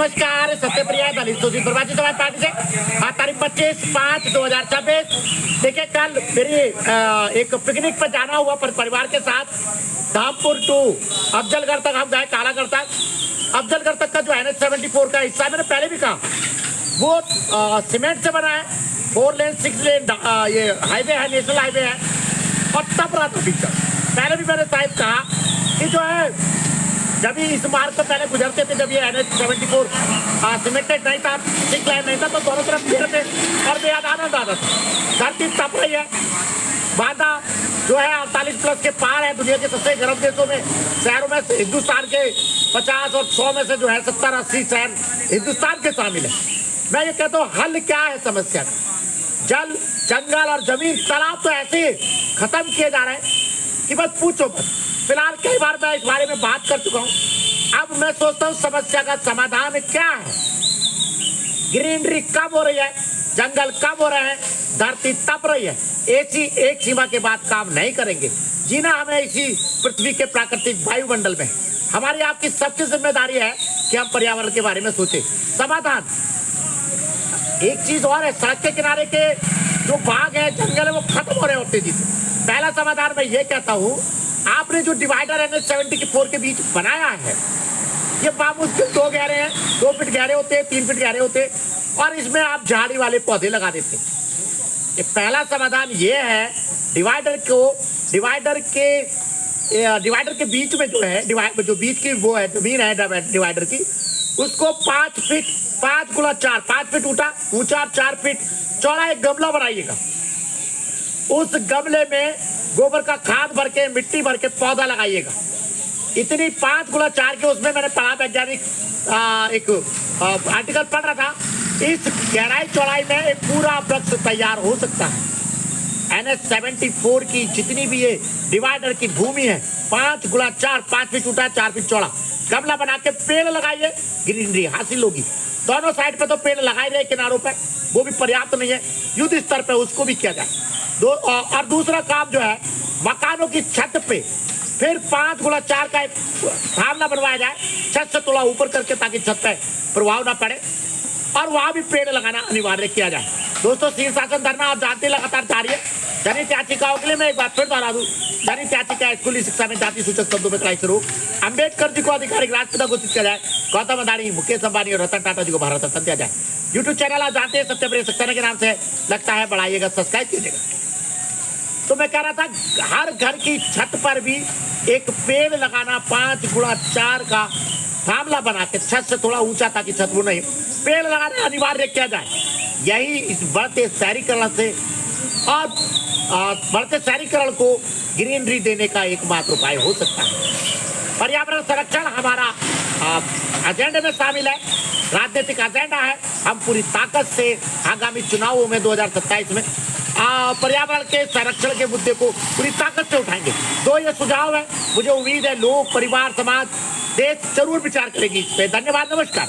नमस्कार, सत्यप्रिया दलित शोषित प्रवासी समाज पार्टी से तारीख 25/5/2026। देखिए, कल मेरी एक पिकनिक पर जाना हुआ पर परिवार के साथ धामपुर टू अफजलगढ़ तक हम गए। कालागढ़ तक, अफजलगढ़ तक का जो NH-74 का हिस्सा है, मैंने पहले भी कहा वो सीमेंट से बना है। 4 लेन 6 लेन ये हाईवे है, नेशनल हाईवे है और तप रहा था बीच। पहले भी मैंने शायद कहा कि जो है जब इस मार्ग से पहले गुजरते थे, जब ये NH-74 सीमेंटेड नहीं था, 6 लाइन नहीं था, तो दोनों तरफ पेड़ थे और बेहद आनंद आता था। धरती तप रही है। बांदा जो है 48+ के पार है। दुनिया के सबसे गर्म देशों में शहरों में हिंदुस्तान के 50 और 100 में से जो है 70-80 शहर हिंदुस्तान के शामिल है। मैं ये कहता हूँ, हल क्या है समस्या का? जल, जंगल और जमीन, तालाब तो ऐसे खत्म किए जा रहे हैं कि बस पूछो मत। फिलहाल कई बार मैं इस बारे में बात कर चुका हूं। अब मैं सोचता हूं समस्या का समाधान क्या है। ग्रीनरी कम हो रही है, जंगल कम हो रहे हैं, धरती तप रही है। ऐसी एक सीमा के बाद काम नहीं करेंगे। जीना हमें इसी पृथ्वी के प्राकृतिक वायुमंडल में। हमारी आपकी सबकी जिम्मेदारी है कि हम पर्यावरण के बारे में सोचें। समाधान एक चीज और है, सड़क के किनारे के जो बाग है, जंगल है, वो खत्म हो रहे हैं तेजी से। पहला समाधान मैं ये कहता हूं, आपने जो डिवाइडर NH-74 के बीच बनाया है, ये बामुश्किल 2 गहरे हैं, 2 फीट गहरे होते हैं, 3 फीट गहरे होते हैं, और इसमें आप झाड़ी वाले पौधे लगा देते हैं। ये पहला समाधान ये है। डिवाइडर के बीच में जो है, जो बीच की वो है जमीन है डिवाइडर की, उसको 5 फीट 5 गुना 4 5 फीट ऊंचा 4 फीट चौड़ा एक गमला बनाइएगा। उस गमले में गोबर का खाद भर के, मिट्टी भर के पौधा लगाइएगा। इतनी 5 गुना 4 के, उसमें मैंने पढ़ा, वैज्ञानिक एक आर्टिकल पढ़ रहा था, इस गहराई चौड़ाई में एक पूरा वृक्ष तैयार हो सकता है। NH-74 की जितनी भी ये डिवाइडर की भूमि है, 5 गुना 4 5 फीट ऊंचा 4 फीट चौड़ा गमला बना के पेड़ लगाइए, ग्रीनरी हासिल होगी। दोनों साइड पे तो पेड़ लगाए रहे, किनारों पे वो भी पर्याप्त नहीं है, युद्ध स्तर पे उसको भी किया जाए। और दूसरा काम जो है, मकानों की छत पे फिर 5 गुना 4 का एक थामला बनवाया जाए, छत से थोड़ा ऊपर करके, ताकि छत पे प्रभाव ना पड़े, और वहां भी पेड़ लगाना अनिवार्य किया जाए। दोस्तों, शीर्षासन धरना आप जानते लगातार जारी है। जनहित याचिकाओं के लिए मैं एक बार फिर दोहरा दूं, जनहित याचिका स्कूली शिक्षा में जाति सूचक शब्दों में कलाई शुरू, अम्बेडकर जी को आधिकारिक राष्ट्रपिता घोषित किया जाए, गौतम अदानी, मुकेश अंबानी और रतन टाटा जी को भारत रत्न दिया जाए। यूट्यूब चैनल आप जानते हैं सत्यप्रिय सक्सेना के नाम से लगता है, बढ़ाइएगा, सब्सक्राइब कीजिएगा। तो मैं कह रहा था, हर घर की छत पर भी एक पेड़ लगाना, 5 गुना 4 का थामला बना के, छत से थोड़ा ऊंचा, ताकि छत वो नहीं, पेड़ लगाना अनिवार्य किया जाए। यही इस बढ़ते शहरीकरण से और बढ़ते शहरीकरण को ग्रीनरी देने का एकमात्र उपाय हो सकता है। पर्यावरण संरक्षण हमारा एजेंडे में शामिल है, राजनीतिक एजेंडा है। हम पूरी ताकत से आगामी चुनावों में 2027 में पर्यावरण के संरक्षण के मुद्दे को पूरी ताकत से उठाएंगे। तो ये सुझाव है, मुझे उम्मीद है लोग, परिवार, समाज, देश जरूर विचार करेगी इस पे। धन्यवाद, नमस्कार।